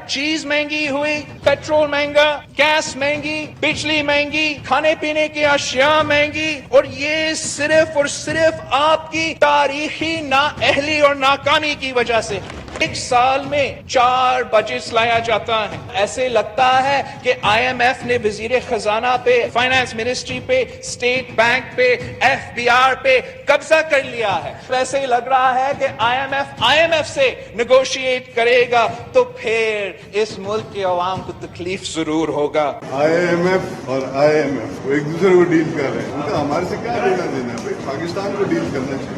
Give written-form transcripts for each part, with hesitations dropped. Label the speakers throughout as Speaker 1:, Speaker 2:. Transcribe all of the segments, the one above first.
Speaker 1: چیز مہنگی ہوئی، پیٹرول مہنگا، گیس مہنگی، بجلی مہنگی، کھانے پینے کی اشیاء مہنگی، اور یہ صرف اور صرف آپ کی تاریخی نااہلی اور ناکامی کی وجہ سے۔ ایک سال میں 4 بجٹس لایا جاتا ہے۔ ایسے لگتا ہے کہ آئی ایم ایف نے وزیر خزانہ پہ، فائنانس منسٹری پہ، اسٹیٹ بینک پہ، ایف بی آر پہ قبضہ کر لیا ہے۔ ویسے ہی لگ رہا ہے کہ آئی ایم ایف سے نیگوشیٹ کرے گا تو پھر اس ملک کے عوام کو تکلیف ضرور ہوگا۔
Speaker 2: آئی ایم ایف اور آئی ایم ایف وہ ایک دوسرے کو ڈیل کر رہے ہیں، ان کا ہمارے سے کیا لینا دینا ہے؟ بھائی پاکستان کو ڈیل کرنا چاہیے۔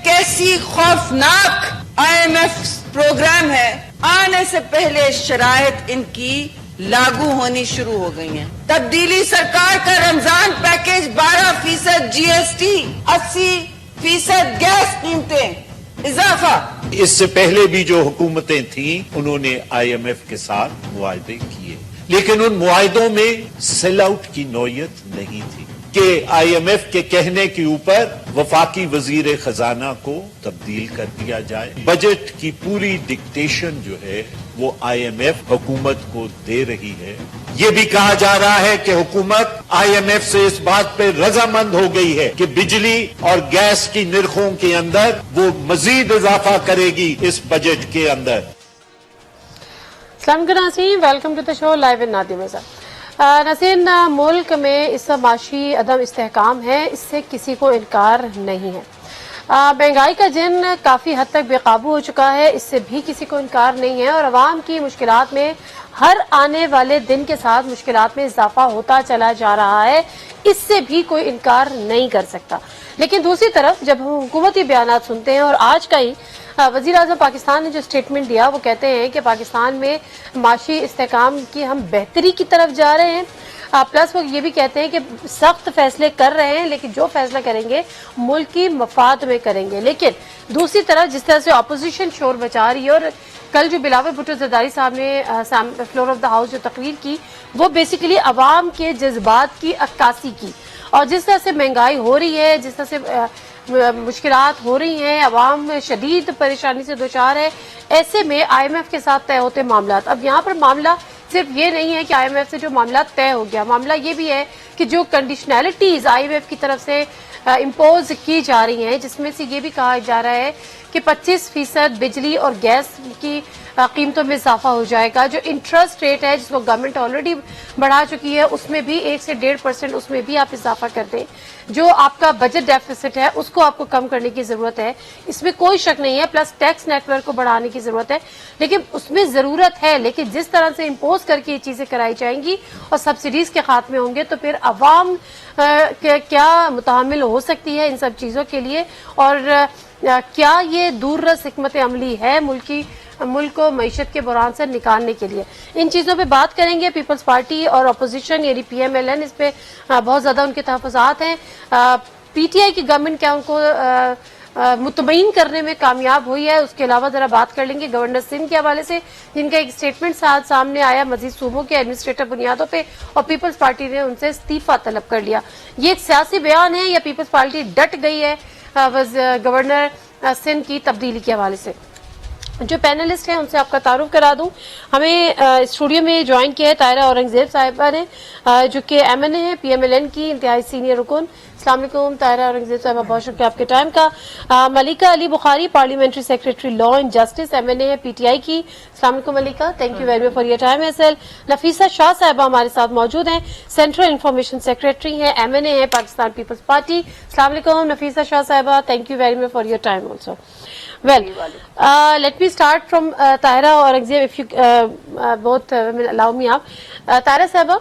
Speaker 3: کیسی خوفناک آئی ایم ایف پروگرام ہے، آنے سے پہلے شرائط ان کی لاگو ہونی شروع ہو گئی ہیں۔ تبدیلی سرکار کا رمضان پیکیج 12% جی ایس ٹی، 80% گیس قیمتیں اضافہ۔
Speaker 4: اس سے پہلے بھی جو حکومتیں تھیں انہوں نے آئی ایم ایف کے ساتھ معاہدے کیے، لیکن ان معاہدوں میں سیل آؤٹ کی نوعیت نہیں تھی کہ آئی ایم ایف کے کہنے کے اوپر وفاقی وزیر خزانہ کو تبدیل کر دیا جائے۔ بجٹ کی پوری ڈکٹیشن جو ہے وہ آئی ایم ایف حکومت کو دے رہی ہے۔ یہ بھی کہا جا رہا ہے کہ حکومت آئی ایم ایف سے اس بات پہ رضامند ہو گئی ہے کہ بجلی اور گیس کی نرخوں کے اندر وہ مزید اضافہ کرے گی اس بجٹ کے اندر۔
Speaker 5: السلام علیکم ناظرین، welcome to the show live in Nadia Mirza. ناظرین، ملک میں اس معاشی عدم استحکام ہے، اس سے کسی کو انکار نہیں ہے۔ مہنگائی کا جن کافی حد تک بے قابو ہو چکا ہے، اس سے بھی کسی کو انکار نہیں ہے، اور عوام کی مشکلات میں ہر آنے والے دن کے ساتھ مشکلات میں اضافہ ہوتا چلا جا رہا ہے، اس سے بھی کوئی انکار نہیں کر سکتا۔ لیکن دوسری طرف جب ہم حکومتی بیانات سنتے ہیں، اور آج کا ہی وزیر اعظم پاکستان نے جو سٹیٹمنٹ دیا، وہ کہتے ہیں کہ پاکستان میں معاشی استحکام کی ہم بہتری کی طرف جا رہے ہیں، پلس وہ یہ بھی کہتے ہیں کہ سخت فیصلے کر رہے ہیں، لیکن جو فیصلہ کریں گے ملک کی مفاد میں کریں گے۔ لیکن دوسری طرف جس طرح سے اپوزیشن شور بچا رہی ہے، اور کل جو بلاول بھٹو زرداری صاحب نے فلور آف دا ہاؤس جو تقریر کی، وہ بیسیکلی عوام کے جذبات کی عکاسی کی، اور جس طرح سے مہنگائی ہو رہی ہے، جس طرح سے مشکلات ہو رہی ہیں، عوام شدید پریشانی سے دوچار ہے، ایسے میں آئی ایم ایف کے ساتھ طے ہوتے معاملات۔ اب یہاں پر معاملہ صرف یہ نہیں ہے کہ آئی ایم ایف سے جو معاملات طے ہو گیا، معاملہ یہ بھی ہے کہ جو کنڈیشنلٹیز آئی ایم ایف کی طرف سے امپوز کی جا رہی ہیں، جس میں سے یہ بھی کہا جا رہا ہے کہ 25% بجلی اور گیس کی قیمتوں میں اضافہ ہو جائے گا۔ جو انٹرسٹ ریٹ ہے جس کو گورنمنٹ آلریڈی بڑھا چکی ہے، اس میں بھی 1 سے 1.5% اس میں بھی آپ اضافہ کر دیں۔ جو آپ کا بجٹ ڈیفیسٹ ہے اس کو آپ کو کم کرنے کی ضرورت ہے، اس میں کوئی شک نہیں ہے، پلس ٹیکس نیٹ ورک کو بڑھانے کی ضرورت ہے، لیکن اس میں ضرورت ہے، لیکن جس طرح سے امپوز کر کے یہ چیزیں کرائی جائیں گی اور سبسڈیز کے خاتمے ہوں گے تو پھر عوام کیا متحمل ہو سکتی ہے ان سب چیزوں کے لیے، اور کیا یہ دور رس حکمت عملی ہے ملک کو معیشت کے بحران سے نکالنے کے لیے۔ ان چیزوں پہ بات کریں گے۔ پیپلز پارٹی اور اپوزیشن یعنی پی ایم ایل این، اس پہ بہت زیادہ ان کے تحفظات ہیں۔ پی ٹی آئی کی گورنمنٹ کیا ان کو مطمئن کرنے میں کامیاب ہوئی ہے، اس کے علاوہ ذرا بات کر لیں گے گورنر سندھ کے حوالے سے، جن کا ایک اسٹیٹمنٹ سامنے آیا مزید صوبوں کے ایڈمنسٹریٹو بنیادوں پہ، اور پیپلز پارٹی نے ان سے استعفیٰ طلب کر لیا۔ یہ ایک سیاسی بیان ہے یا پیپلز پارٹی ڈٹ گئی ہے گورنر سندھ کی تبدیلی کے حوالے سے؟ جو پینلسٹ ہیں ان سے آپ کا تعارف کرا دوں۔ ہمیں اسٹوڈیو میں جوائن کیا ہے طاہرہ اورنگزیب صاحبہ نے، جو کہ ایم این اے ہے، پی ایم ایل این کی انتہائی سینئر رکن۔ السلام علیکم طاہرہ اورنگزیب صاحبہ، بہت شکریہ آپ کے ٹائم کا۔ Maleeka Ali Bokhari, parliamentary secretary law and justice, M N A ہے پی ٹی آئی کی۔ السلام علیکم Maleeka, thank you very much for your time as well. Nafeesa Shah صاحبہ ہمارے ساتھ موجود ہیں، سینٹرل انفارمیشن سیکریٹری ہیں، ایم این اے ہے پاکستان پیپلز پارٹی۔ السلام علیکم نفیسہ شاہ صاحبہ، thank you very much for your time also. Well, let me start from Tahira Aurangzeb, if you both will allow me up. Tahira صاحبہ،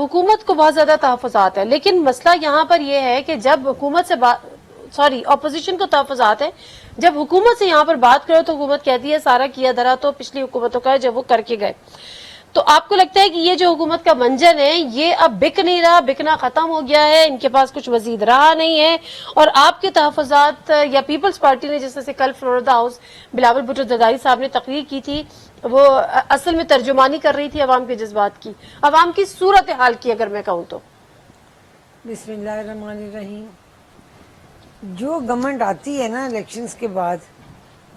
Speaker 5: حکومت کو بہت زیادہ تحفظات ہیں، لیکن مسئلہ یہاں پر یہ ہے کہ جب حکومت سے اپوزیشن کو تحفظات ہیں، جب حکومت سے یہاں پر بات کرو تو حکومت کہتی ہے سارا کیا دھرا تو پچھلی حکومتوں کا ہے جب وہ کر کے گئے۔ تو آپ کو لگتا ہے کہ یہ جو حکومت کا منجن ہے یہ اب بک نہیں رہا، بکنا ختم ہو گیا ہے، ان کے پاس کچھ مزید رہا نہیں ہے، اور آپ کے تحفظات یا پیپلز پارٹی نے جس طرح سے کل floor of the house Bilawal Bhutto Zardari صاحب نے تقریر کی تھی، وہ اصل میں ترجمانی کر رہی تھی عوام کے جذبات کی، عوام کی صورتحال کی اگر میں کہوں تو۔
Speaker 6: بسم اللہ الرحمن الرحیم۔ جو گورنمنٹ آتی ہے نا الیکشنز کے بعد،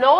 Speaker 7: 9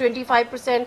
Speaker 5: 25%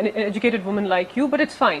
Speaker 8: an educated woman like you, but it's fine.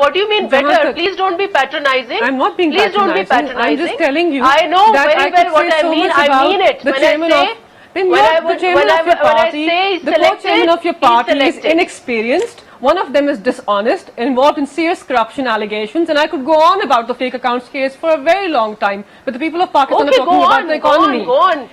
Speaker 7: what do you mean better? Please don't be patronizing.
Speaker 8: I'm not being
Speaker 7: Please don't be
Speaker 8: patronizing. I'm just telling you
Speaker 7: I know
Speaker 8: that
Speaker 7: very
Speaker 8: I
Speaker 7: well
Speaker 8: could
Speaker 7: what
Speaker 8: say
Speaker 7: I
Speaker 8: so
Speaker 7: mean.
Speaker 8: much
Speaker 7: I
Speaker 8: about
Speaker 7: mean it.
Speaker 8: the
Speaker 7: When I
Speaker 8: chairman
Speaker 7: say,
Speaker 8: of then
Speaker 7: when
Speaker 8: you're
Speaker 7: I
Speaker 8: the
Speaker 7: would-
Speaker 8: chairman
Speaker 7: when I-
Speaker 8: of your
Speaker 7: when I
Speaker 8: party,
Speaker 7: say he's
Speaker 8: the co-chairman
Speaker 7: selected,
Speaker 8: of your
Speaker 7: he's
Speaker 8: party is
Speaker 7: selected.
Speaker 8: inexperienced. One of them is dishonest, involved in serious corruption allegations, and I could go on about the fake accounts case for a very long time. But the people of Pakistan
Speaker 7: Okay,
Speaker 8: are talking
Speaker 7: go
Speaker 8: about
Speaker 7: on,
Speaker 8: the economy.
Speaker 7: go on.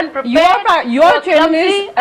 Speaker 7: unprepared.
Speaker 8: Your
Speaker 7: you are
Speaker 8: chairman
Speaker 7: clumsy,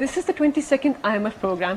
Speaker 8: This is the 22nd IMF program.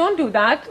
Speaker 8: don't do that.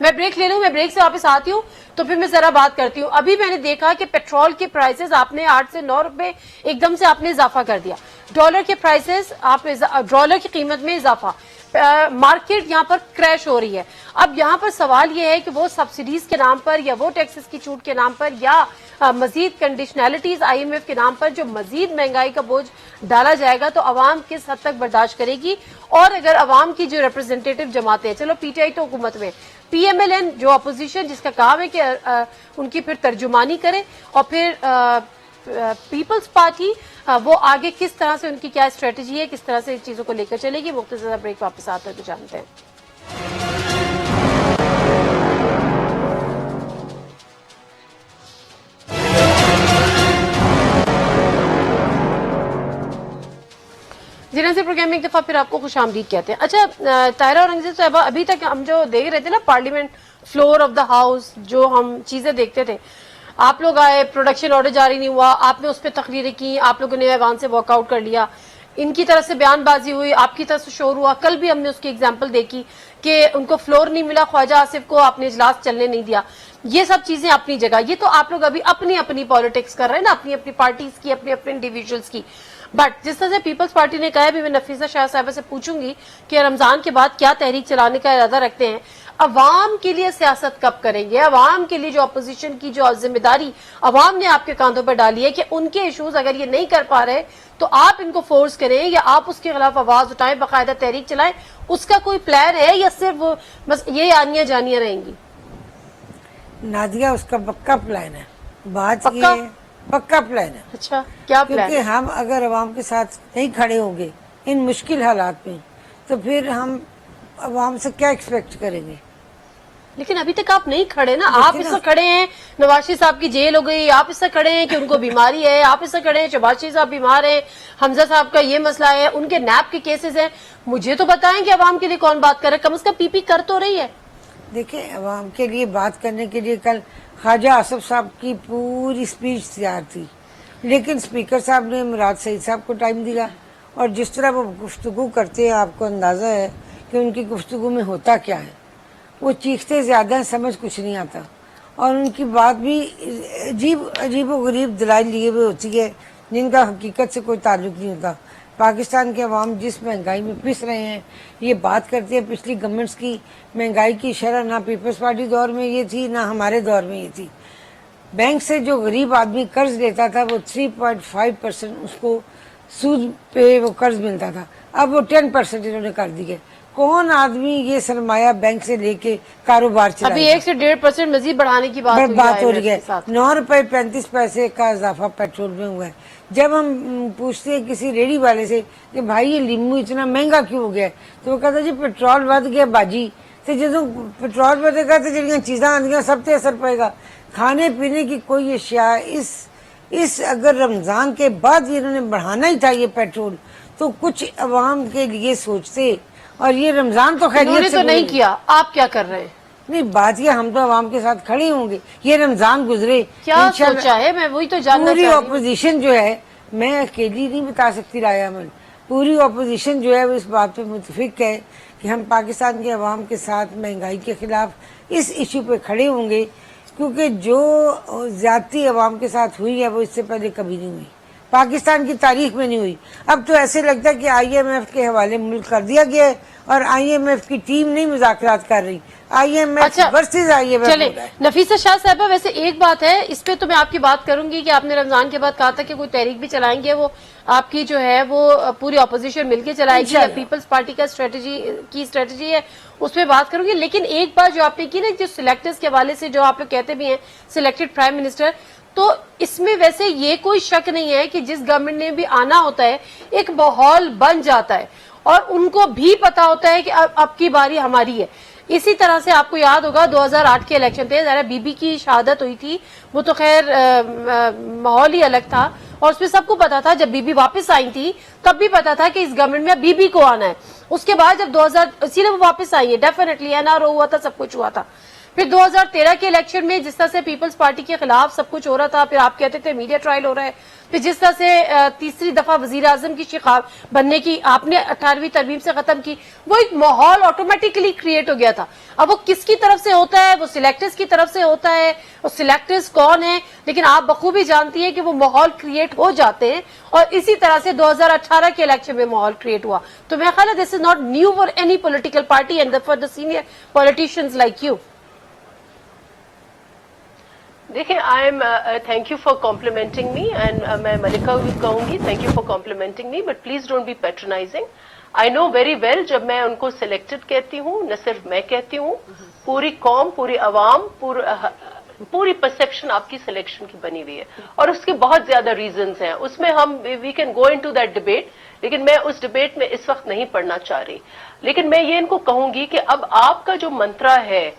Speaker 5: میں break لے لوں, میں break سے واپس آتی ہوں تو پھر میں ذرا بات کرتی ہوں. ابھی میں نے دیکھا کہ پیٹرول کے پرائسز آپ نے 8 سے 9 روپے ایک دم سے آپ نے اضافہ کر دیا, ڈالر کے پرائسز آپ نے ڈالر کی قیمت میں اضافہ, مارکیٹ یہاں پر کریش ہو رہی ہے. اب یہاں پر سوال یہ ہے کہ وہ سبسڈیز کے نام پر یا وہ ٹیکسز کی چھوٹ کے نام پر یا مزید کنڈیشنلٹیز IMF کے نام پر جو مزید مہنگائی کا بوجھ ڈالا جائے گا تو عوام کس حد تک برداشت کرے گی. اور اگر عوام کی جو ریپرزینٹیٹو جماعتیں ہیں, چلو PTI تو حکومت میں, PMLN جو اپوزیشن جس کا کام ہے کہ ان کی پھر ترجمانی کرے, اور پھر پیپلز پارٹی وہ آگے کس طرح سے ان کی کیا اسٹریٹجی ہے, کس طرح سے چیزوں کو لے کر چلے گی. مختصر بریک واپس آتے ہیں تو جانتے ہیں. جی ناظرین, پروگرام میں ایک دفعہ پھر آپ کو خوش آمدید کہتے ہیں. اچھا طاہرہ اورنگزیب صاحبہ, ابھی تک ہم جو دیکھ رہے تھے نا parliament floor of the house, جو ہم چیزیں دیکھتے تھے, آپ لوگ آئے, پروڈکشن آرڈر جاری نہیں ہوا, آپ نے اس پہ تقریریں کی, آپ لوگوں نے ایوان سے واک آؤٹ کر لیا, ان کی طرف سے بیان بازی ہوئی, آپ کی طرف سے شور ہوا. کل بھی ہم نے اس کی ایگزامپل دیکھی کہ ان کو فلور نہیں ملا, خواجہ آصف کو آپ نے اجلاس چلنے نہیں دیا. یہ سب چیزیں اپنی جگہ, یہ تو آپ لوگ ابھی اپنی اپنی پالیٹکس کر رہے ہیں نا, اپنی اپنی پارٹیز کی, اپنے اپنے انڈیویجولس کی. بٹ جس طرح سے پیپلز پارٹی نے کہا ہے, بھی میں نفیسہ شاہ صاحبہ سے پوچھوں گی کہ رمضان کے بعد کیا تحریک چلانے کا ارادہ رکھتے ہیں, عوام کے لیے سیاست کب کریں گے, عوام کے لیے جو اپوزیشن کی جو ذمہ داری عوام نے آپ کے کاندھوں پر ڈالی ہے کہ ان کے ایشوز اگر یہ نہیں کر پا رہے تو آپ ان کو فورس کریں یا آپ اس کے خلاف آواز اٹھائیں, باقاعدہ تحریک چلائیں, اس کا کوئی پلان ہے یا صرف بس یہ آنیاں جانیاں رہیں گی؟
Speaker 6: نادیہ, اس کا پکا پلان ہے, بات یہ پکا پلان ہے.
Speaker 5: اچھا, کیا پلان؟
Speaker 6: کیونکہ ہم اگر عوام کے ساتھ نہیں کھڑے ہوں گے ان مشکل حالات میں تو پھر ہم عوام سے کیا ایکسپیکٹ کریں گے.
Speaker 5: لیکن ابھی تک آپ نہیں کھڑے نا, آپ اس وقت کھڑے ہیں, نواز شریف صاحب کی جیل ہو گئی, آپ اس وقت کھڑے ہیں کہ ان کو بیماری ہے, آپ اس وقت کھڑے ہیں شہباز شریف صاحب بیمار ہیں, حمزہ صاحب کا یہ مسئلہ ہے, ان کے نیب کے کیسز ہیں. مجھے تو بتائیں کہ عوام کے لیے کون بات کر رہا ہے, کم از کم پی پی کر تو رہی ہے.
Speaker 6: دیکھیں, عوام کے لیے بات کرنے کے لیے کل خواجہ آصف صاحب کی پوری اسپیچ تیار تھی, لیکن اسپیکر صاحب نے مراد سعید صاحب کو ٹائم دیا, اور جس طرح وہ گفتگو کرتے ہیں آپ کو اندازہ ہے کہ ان کی گفتگو میں ہوتا کیا ہے. وہ چیختے زیادہ ہیں, سمجھ کچھ نہیں آتا, اور ان کی بات بھی عجیب و غریب دلائل لیے ہوئے ہوتی ہے جن کا حقیقت سے کوئی تعلق نہیں ہوتا. پاکستان کے عوام جس مہنگائی میں پس رہے ہیں, یہ بات کرتے ہیں پچھلی گورنمنٹس کی مہنگائی کی شرح نہ پیپلز پارٹی دور میں یہ تھی نہ ہمارے دور میں یہ تھی. بینک سے جو غریب آدمی قرض لیتا تھا وہ 3.5% اس کو سود پہ وہ قرض ملتا تھا, اب وہ 10% انہوں نے کر دی ہے. کون آدمی یہ سرمایہ بینک سے لے کے کاروبار چلا,
Speaker 5: ابھی 1 سے 1.5% مزید بڑھانے کی بات
Speaker 6: ہو رہی ہے. 9 روپے 35 پیسے کا اضافہ پیٹرول میں ہوا ہے. جب ہم پوچھتے ہیں کسی ریڑھی والے سے کہ بھائی یہ لیمو اتنا مہنگا کیوں ہو گیا ہے, تو وہ کہتا جی پیٹرول ود گیا باجی, تو جدو پیٹرول ودے گا تو جڑیاں چیزاں آندیاں سب تے اثر پائے گا. کھانے پینے کی کوئی اشیاء اس اگر رمضان کے بعد انہوں نے بڑھانا ہی تھا یہ پیٹرول, تو کچھ عوام کے لیے سوچتے. اور یہ رمضان تو خیریت سے
Speaker 5: نہیں کیا, آپ کیا کر رہے ہیں؟
Speaker 6: نہیں, بات یہ ہم تو عوام کے ساتھ کھڑے ہوں گے, یہ رمضان گزرے
Speaker 5: کیا سوچا ہے, میں وہی تو جاننا
Speaker 6: پوری اپوزیشن جو ہے, میں اکیلی نہیں بتا سکتی رائے عمل, پوری اپوزیشن جو ہے وہ اس بات پہ متفق ہے کہ ہم پاکستان کے عوام کے ساتھ مہنگائی کے خلاف اس ایشو پہ کھڑے ہوں گے, کیونکہ جو زیادتی عوام کے ساتھ ہوئی ہے وہ اس سے پہلے کبھی نہیں ہوئی, پاکستان کی تاریخ میں نہیں ہوئی. اب تو ایسے لگتا ہے کہ IMF کے حوالے ملک کر دیا گیا ہے, اور IMF کی ٹیم نہیں مذاکرات کر رہی, IMF ورسز IMF.
Speaker 5: چلیں نفیسہ شاہ صاحبہ, ویسے ایک بات ہے اس پہ تو میں آپ کی بات کروں گی کہ آپ نے رمضان کے بعد کہا تھا کہ کوئی تحریک بھی چلائیں گے, وہ آپ کی جو ہے وہ پوری اپوزیشن مل کے چلائے گی یا پیپلز پارٹی کا اسٹریٹجی ہے, اس پہ بات کروں گی. لیکن ایک بات جو آپ نے کی نا, جو سلیکٹرز کے حوالے سے جو آپ لوگ کہتے بھی ہیں سلیکٹڈ پرائم منسٹر, تو اس میں ویسے یہ کوئی شک نہیں ہے کہ جس گورنمنٹ نے بھی آنا ہوتا ہے ایک ماحول بن جاتا ہے, اور ان کو بھی پتا ہوتا ہے کہ اب کی باری ہماری ہے. اسی طرح سے آپ کو یاد ہوگا 2008 کے الیکشن تھے, ذرا بی بی کی شہادت ہوئی تھی, وہ تو خیر ماحول ہی الگ تھا, اور اس میں سب کو پتا تھا. جب بی بی واپس آئی تھی تب بھی پتا تھا کہ اس گورنمنٹ میں بی بی کو آنا ہے. اس کے بعد جب 2000 اسی لیے وہ واپس آئی ہے, ڈیفینیٹلی NRO ہوا تھا, سب کچھ ہوا تھا. پھر 2013 کے الیکشن میں جس طرح سے پیپلز پارٹی کے خلاف سب کچھ ہو رہا تھا، پھر آپ کہتے تھے میڈیا ٹرائل ہو رہا ہے، پھر جس طرح سے تیسری دفعہ وزیر اعظم کی شقاب بننے کی آپ نے 18ویں ترمیم سے ختم کی، وہ ایک ماحول آٹومیٹکلی کریٹ ہو گیا تھا. اب وہ کس کی طرف سے ہوتا ہے؟ وہ سلیکٹرز کی طرف سے ہوتا ہے. وہ سلیکٹرز کون ہیں؟ لیکن آپ بخوبی جانتی ہیں کہ وہ ماحول کریٹ ہو جاتے ہیں، اور اسی طرح سے 2018 کے الیکشن میں ماحول کریٹ ہوا. تو میرا خیال ہے this is not new for any political party and for the senior politicians like you.
Speaker 7: دیکھیں thank you for complimenting me, and میں ملکہ بھی کہوں گی thank you for complimenting me, but please don't be patronising. I know very well جب میں ان کو selected کہتی ہوں، نہ صرف میں کہتی ہوں، پوری قوم، پوری عوام، پوری پرسپشن آپ کی سلیکشن کی بنی ہوئی ہے، اور اس کے بہت زیادہ ریزنز ہیں. اس میں ہم we can go into that debate, لیکن میں اس ڈبیٹ میں اس وقت نہیں پڑھنا چاہ رہی. لیکن میں یہ ان کو کہوں گی کہ اب آپ کا جو منترا ہے،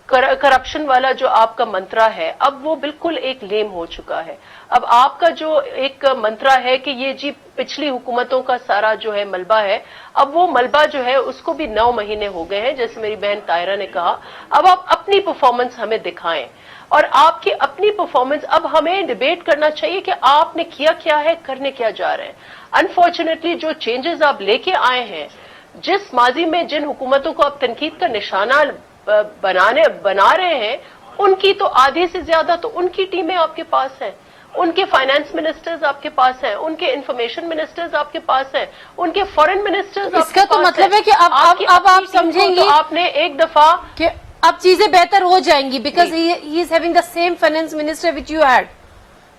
Speaker 7: کرپشن والا جو آپ کا منترا ہے، اب وہ بالکل ایک لیم ہو چکا ہے. اب آپ کا جو ایک منترا ہے کہ یہ جی پچھلی حکومتوں کا سارا جو ہے ملبہ ہے، اب وہ ملبہ جو ہے اس کو بھی 9 مہینے ہو گئے ہیں، جیسے میری بہن طاہرہ نے کہا. اب آپ اپنی پرفارمنس ہمیں دکھائیں، اور آپ کی اپنی پرفارمنس اب ہمیں ڈیبیٹ کرنا چاہیے کہ آپ نے کیا ہے، کرنے کیا جا رہے ہیں. انفارچونیٹلی جو چینجز آپ لے کے آئے ہیں، جس ماضی میں جن حکومتوں کو آپ تنقید کا نشانہ بنا رہے ہیں، ان کی تو آدھی سے زیادہ تو ان کی ٹیمیں آپ کے پاس ہیں، ان کے فائنانس منسٹرز آپ کے پاس ہیں، ان کے انفارمیشن منسٹرز آپ کے پاس ہیں، ان کے فورن منسٹرز آپ کے پاس ہیں.
Speaker 5: اس کا تو مطلب ہے کہ اب آپ سمجھیں گی
Speaker 7: آپ نے ایک دفعہ
Speaker 5: کہ اب چیزیں بہتر ہو جائیں گی because he is having the same finance minister which you had.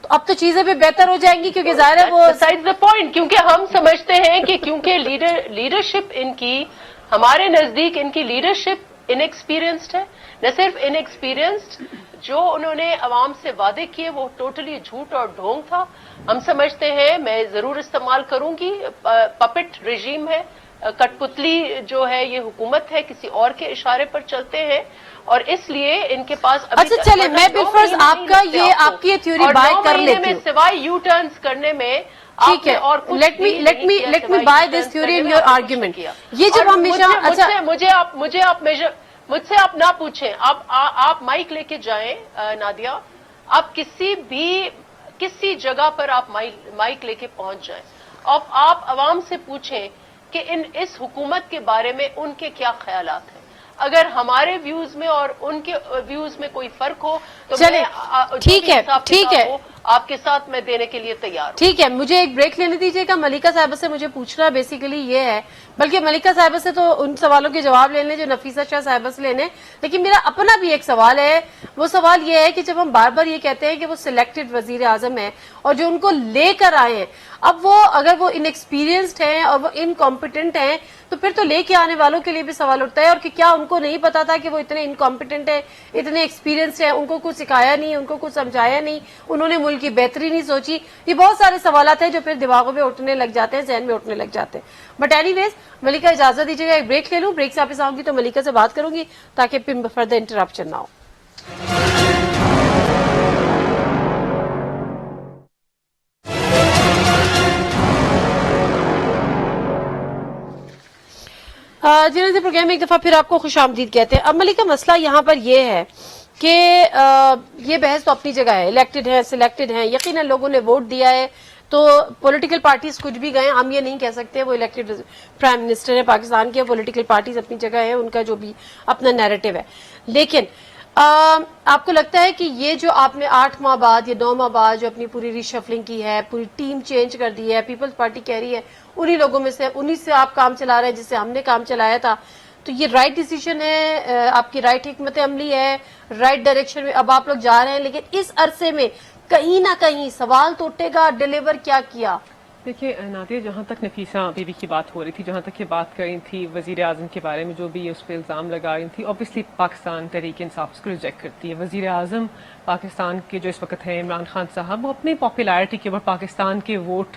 Speaker 5: تو اب تو چیزیں بھی بہتر ہو جائیں گی کیونکہ ظاہر ہے وہ
Speaker 7: بسائڈ دا پوائنٹ، کیونکہ ہم سمجھتے ہیں کہ کیونکہ لیڈرشپ ان کی، ہمارے نزدیک ان کی لیڈرشپ انیکسپیرینسڈ ہے. نہ صرف انیکسپیرینسڈ، جو انہوں نے عوام سے وعدے کیے وہ ٹوٹلی جھوٹ اور ڈھونگ تھا. ہم سمجھتے ہیں، میں ضرور استعمال کروں گی، پپٹ رجیم ہے، کٹ پتلی جو ہے یہ حکومت ہے، کسی اور کے اشارے پر چلتے ہیں، اور اس لیے ان کے پاس
Speaker 5: اچھا چلے میں بالفرض آپ کا یہ آپ کی یہ تھیوری بائی کر لیتی ہوں،
Speaker 7: سوائے یو ٹرنز کرنے میں.
Speaker 5: ٹھیک ہے، let me by this theory in your argument. یہ جب ہمیشہ اچھا
Speaker 7: مجھ سے آپ نہ پوچھیں، آپ مائک لے کے جائیں نادیہ، آپ کسی جگہ پر آپ مائک لے کے پہنچ جائیں، اب آپ عوام سے پوچھیں کہ اس حکومت کے بارے میں ان کے کیا خیالات ہیں. اگر ہمارے ویوز میں اور ان کے ویوز میں کوئی فرق ہو تو
Speaker 5: چلے ٹھیک ہے
Speaker 7: آپ کے ساتھ میں دینے کے لیے تیار ہوں.
Speaker 5: ٹھیک ہے، مجھے ایک بریک لینے دیجیے گا. ملکہ صاحبہ سے مجھے پوچھنا بیسیکلی یہ ہے، بلکہ ملکہ صاحبہ سے تو ان سوالوں کے جواب لینے جو نفیسہ شاہ صاحبہ سے لینے، لیکن میرا اپنا بھی ایک سوال ہے. وہ سوال یہ ہے کہ جب ہم بار بار یہ کہتے ہیں کہ وہ سلیکٹڈ وزیر اعظم ہیں اور جو ان کو لے کر آئے ہیں، اب وہ اگر وہ انیکسپیرینسڈ ہیں اور وہ انکمپیٹنٹ ہیں تو پھر تو لے کے آنے والوں کے لیے بھی سوال اٹھتا ہے، اور کہ کیا ان کو نہیں پتا تھا کہ وہ اتنے انکمپیٹنٹ ہیں، اتنے ایکسپیرینسڈ ہیں، ان کو کچھ سکھایا نہیں، ان کو کچھ سمجھایا نہیں، انہوں نے ملک کی بہتری نہیں سوچی. یہ بہت سارے سوالات ہیں جو پھر دماغوں میں اٹھنے لگ جاتے ہیں، ذہن میں اٹھنے لگ جاتے ہیں. بٹ اینی ویز ملکہ اجازت دیجیے گا ایک بریک لے لوں. بریک سے واپس آؤں گی تو ملکہ سے بات کروں گی تاکہ پھر فردر انٹرپشن نہ ہو. جنہیں پروگرام میں ایک دفعہ پھر آپ کو خوش آمدید کہتے ہیں. اب ملکہ مسئلہ یہاں پر یہ ہے کہ یہ بحث تو اپنی جگہ ہے، الیکٹڈ ہیں، سلیکٹڈ ہیں، یقیناً لوگوں نے ووٹ دیا ہے تو پولیٹیکل پارٹیز کچھ بھی گئے، ہم یہ نہیں کہہ سکتے وہ الیکٹڈ پرائم منسٹر ہے پاکستان کے. پولیٹیکل پارٹیز اپنی جگہ ہے، ان کا جو بھی اپنا نیریٹو ہے. لیکن آپ کو لگتا ہے کہ یہ جو آپ نے 8 ماہ بعد یا 9 ماہ بعد جو اپنی پوری ریشفلنگ کی ہے، پوری ٹیم چینج کر دی ہے، پیپلز پارٹی کہہ رہی ہے انہی لوگوں میں سے، انہی سے آپ کام چلا رہے ہیں جس سے ہم نے کام چلایا تھا، تو یہ رائٹ ڈیسیژن ہے، آپ کی رائٹ حکمت عملی ہے، رائٹ ڈائریکشن میں اب آپ لوگ جا رہے ہیں؟ لیکن اس عرصے میں کہیں نہ کہیں سوال تو اٹھے گا، ڈیلیور کیا کیا؟
Speaker 8: دیکھیے نادیہ، جہاں تک نفیسہ بی بی کی بات ہو رہی تھی، جہاں تک یہ بات کر رہی تھی وزیر اعظم کے بارے میں جو بھی اس پہ الزام لگا رہی تھی، اوبیسلی پاکستان تحریک انصاف اس کو ریجیکٹ کرتی ہے. وزیر اعظم پاکستان کے جو اس وقت ہیں عمران خان صاحب، وہ اپنی پاپولیرٹی کے اوپر، پاکستان کے ووٹ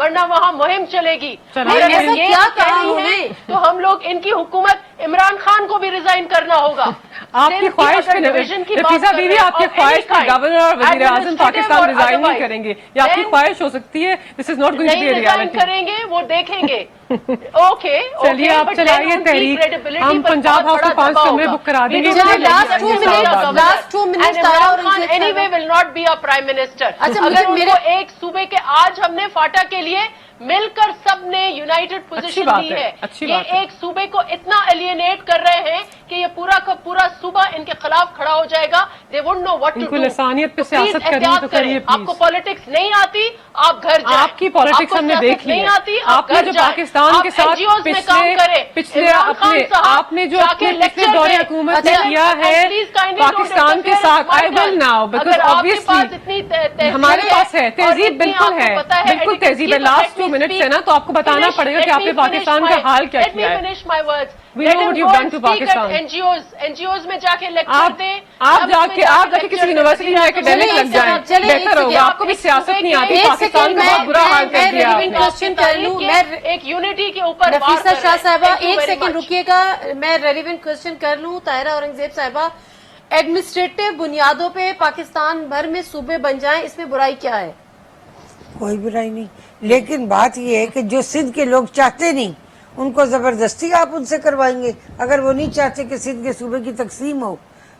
Speaker 7: ورنہ وہاں مہم چلے گی.
Speaker 8: چلائیں
Speaker 7: اگر
Speaker 8: گے.
Speaker 7: یہ
Speaker 5: کیا
Speaker 7: کہہ
Speaker 5: کہا
Speaker 7: رہی
Speaker 5: انہوں
Speaker 7: ہیں
Speaker 5: نے؟
Speaker 7: تو ہم لوگ ان کی حکومت عمران خان کو بھی ریزائن کرنا ہوگا.
Speaker 8: آپ کی خواہش پہ نفیسہ بیوی آپ کی خواہش پہ گورنر اور وزیر اعظم پاکستان ریزائن نہیں کریں گے. یہ آپ کی خواہش ہو سکتی ہے. This is not going to
Speaker 7: نہیں
Speaker 8: بی اے
Speaker 7: ریزائن
Speaker 8: ریالٹی.
Speaker 7: کریں گے, وہ دیکھیں گے. اوکے
Speaker 8: چلیے آپ چلائیے تحریک. ہم پنجاب ہاؤس میں 5 کمرے بک کرا دیں گے.
Speaker 5: چلیے last 2 minutes طاہرہ اورنگزیب صاحبہ.
Speaker 7: Anyway will not be a prime minister.
Speaker 5: اچھا،
Speaker 7: اگر ان
Speaker 5: میرے
Speaker 7: کو ایک صوبے کے, آج ہم نے فاٹا کے لیے مل کر سب نے یونائٹڈ پوزیشن
Speaker 8: بات
Speaker 7: دی
Speaker 8: ہے،
Speaker 7: ہے.
Speaker 8: اچھی
Speaker 7: یہ
Speaker 8: بات ہے.
Speaker 7: ایک صوبے کو اتنا الینیٹ کر رہے ہیں کہ یہ پورا کا پورا صوبہ ان کے خلاف کھڑا ہو جائے گا. They wouldn't know what
Speaker 8: in
Speaker 7: to
Speaker 8: go
Speaker 7: do.
Speaker 8: لسانیت پہ سیاست کرنی ہے تو کریے
Speaker 7: آپ کو
Speaker 8: پلیز.
Speaker 7: پالیٹکس نہیں آتی, آپ گھر جائیں.
Speaker 8: آپ کی پالیٹکس ہم نے دیکھ لی
Speaker 7: نہیں
Speaker 8: ہے.
Speaker 7: آتی,
Speaker 8: آپ نے جو پاکستان کے ساتھ پچھلے آپ نے جو پچھلے دور حکومت میں کیا ہے پاکستان کے ساتھ, آئی ول ناؤ بیکاز آبویسلی ہمارے پاس ہے تہذیب, بالکل ہے, بالکل تہذیب ہے. لاسٹ 2 منٹس ہے نا, تو آپ کو بتانا پڑے گا کہ آپ نے پاکستان کا حال کیا کیا ہے. We know what you've done to Pakistan.
Speaker 7: N G Os میں جا کے لیکچر دیں.
Speaker 8: آپ جا کے کسی یونیورسٹی میں اکیڈمک لگ جائیں, بہتر ہوگا. آپ کو بھی سیاست نہیں آتی. پاکستان کا بہت برا حال کر دیا آپ نے.
Speaker 5: کوشچن کر لوں میں,
Speaker 7: ایک یونٹی کے اوپر.
Speaker 5: نفیسہ شاہ صاحبہ 1 سیکنڈ رکیے گا, میں ریلیونٹ کوشچن کر لوں. طاہرہ اورنگزیب صاحبہ, ایڈمنسٹریٹو بنیادوں پہ پاکستان بھر میں صوبے بن جائیں, اس میں برائی کیا ہے؟
Speaker 6: کوئی برائی نہیں, لیکن بات یہ ہے کہ جو سندھ کے لوگ چاہتے نہیں ان کو زبردستی آپ ان سے کروائیں گے. اگر وہ نہیں چاہتے کہ سندھ کے صوبے کی تقسیم ہو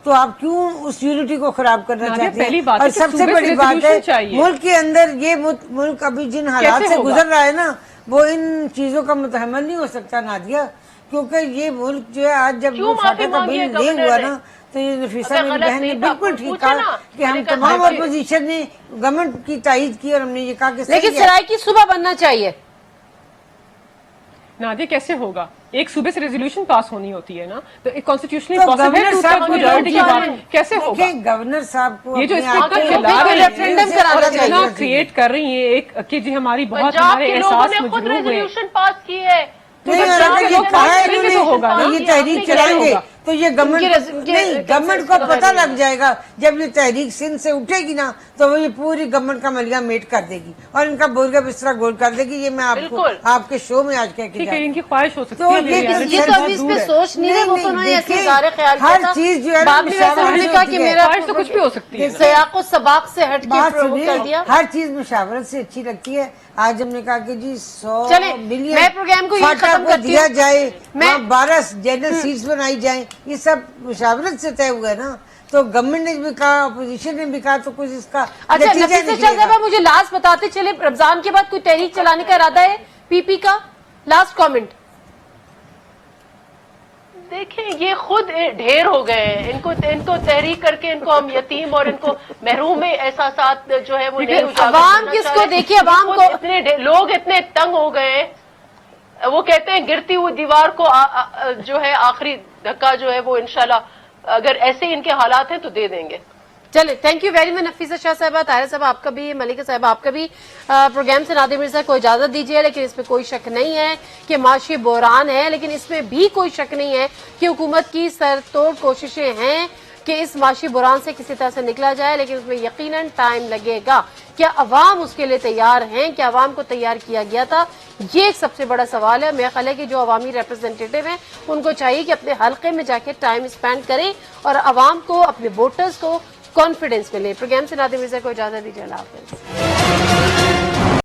Speaker 6: تو آپ کیوں اس یونٹی کو خراب کرنا چاہتے ہیں؟ اور سب سے بڑی بات ہے ملک کے اندر یہ ملک ابھی جن حالات سے گزر رہا ہے نا, وہ ان چیزوں کا متحمل نہیں ہو سکتا نادیہ, کیونکہ یہ ملک جو ہے آج جب فاٹا کا بل نہیں ہوا نا, تو یہ نفیسہ میری بہن نے بالکل ٹھیک کہا کہ ہم تمام اپوزیشن نے گورنمنٹ کی تائید کی اور ہم نے یہ کہا کہ
Speaker 5: لیکن سرائیکی صوبہ بننا چاہیے.
Speaker 8: نادیہ کیسے ہوگا؟ ایک صوبے سے ریزولوشن پاس ہونی ہوتی ہے نا, تو ایک کانسٹیٹیوشنلی پاسبل ہے 2/3 میجورٹی کی بات کیسے ہوگا؟
Speaker 6: گورنر صاحب کو
Speaker 8: یہ جو
Speaker 5: ریفرینڈم کرانا چاہیے,
Speaker 8: کریٹ کر رہی ہیں ایک کہ جی ہماری بہت ہمارے احساس مجروح ہوئے.
Speaker 7: ریزولوشن پاس کی ہے.
Speaker 6: یہ تحریک چلائیں گے تو یہ گورنمنٹ کو پتہ لگ جائے گا. جب یہ تحریک سندھ سے اٹھے گی نا تو وہ یہ پوری گورنمنٹ کا ملیہ میٹ کر دے گی اور ان کا بول کا بستر گول کر دے گی. یہ میں آپ کو آپ کے شو میں آج کہہ کے
Speaker 8: ٹھیک ہے, ان کی خواہش ہو سکتی
Speaker 6: تو
Speaker 8: ہے.
Speaker 5: یہ تو ابھی اس پہ سوچ نہیں رہے, وہ تو انہوں نے ایسے سارے خیال کیا
Speaker 6: ہر
Speaker 5: تھا.
Speaker 6: چیز جو ہے
Speaker 5: بعد میں ویسے انہوں نے کہا کہ میرا
Speaker 8: خواہش تو کچھ بھی ہو سکتی ہے.
Speaker 5: سیاق و سباق سے ہٹ کے پرووک کر دیا.
Speaker 6: ہر چیز مشاورت سے اچھی لگتی ہے. آج ہم نے کہا کہ جی 100 ملین
Speaker 5: میں پروگرام کو یہ ختم
Speaker 6: کو دیا جائے, 12 جنرل سیٹس بنائی جائیں, یہ سب مشاورت سے طے ہوا ہے نا. تو گورنمنٹ نے بھی کہا, اپوزیشن نے بھی کہا, تو کچھ اس کا
Speaker 5: اچھا نفیسہ شاہ صاحبہ مجھے لاسٹ بتاتے چلے, رمضان کے بعد کوئی تحریک چلانے کا ارادہ ہے پی پی کا؟ Last comment.
Speaker 7: دیکھیں یہ خود ڈھیر ہو گئے ہیں, ان کو تحریک کر کے ان کو ہم یتیم اور ان کو محروم احساسات جو ہے وہ نہیں.
Speaker 5: عوام کس کو دیکھیے, عوام کو
Speaker 7: اتنے لوگ اتنے تنگ ہو گئے ہیں. وہ کہتے ہیں گرتی ہوئی دیوار کو جو ہے آخری دھکا جو ہے وہ انشاءاللہ اگر ایسے ان کے حالات ہیں تو دے دیں گے.
Speaker 5: چلے, thank you very much Nafeesa Shah صاحبہ, طاہرہ صاحبہ آپ کا بھی, ملکہ صاحبہ آپ کا بھی. پروگرام سے نادر مرزا کو اجازت دیجیے, لیکن اس میں کوئی شک نہیں ہے کہ معاشی بحران ہے, لیکن اس میں بھی کوئی شک نہیں ہے کہ حکومت کی سر توڑ کوششیں ہیں کہ اس معاشی بحران سے کسی طرح سے نکلا جائے, لیکن اس میں یقیناً ٹائم لگے گا. کیا عوام اس کے لیے تیار ہیں؟ کیا عوام کو تیار کیا گیا تھا؟ یہ ایک سب سے بڑا سوال ہے. میرا خیال ہے کہ جو عوامی ریپرزینٹیٹیو ہیں ان کو چاہیے کہ اپنے حلقے میں جا کے ٹائم اسپینڈ کریں اور عوام کو, اپنے ووٹرز کو کانفیڈنس ملے. پروگرام سے نادر مرزا کو اجازت دیجیے. اللہ حافظ.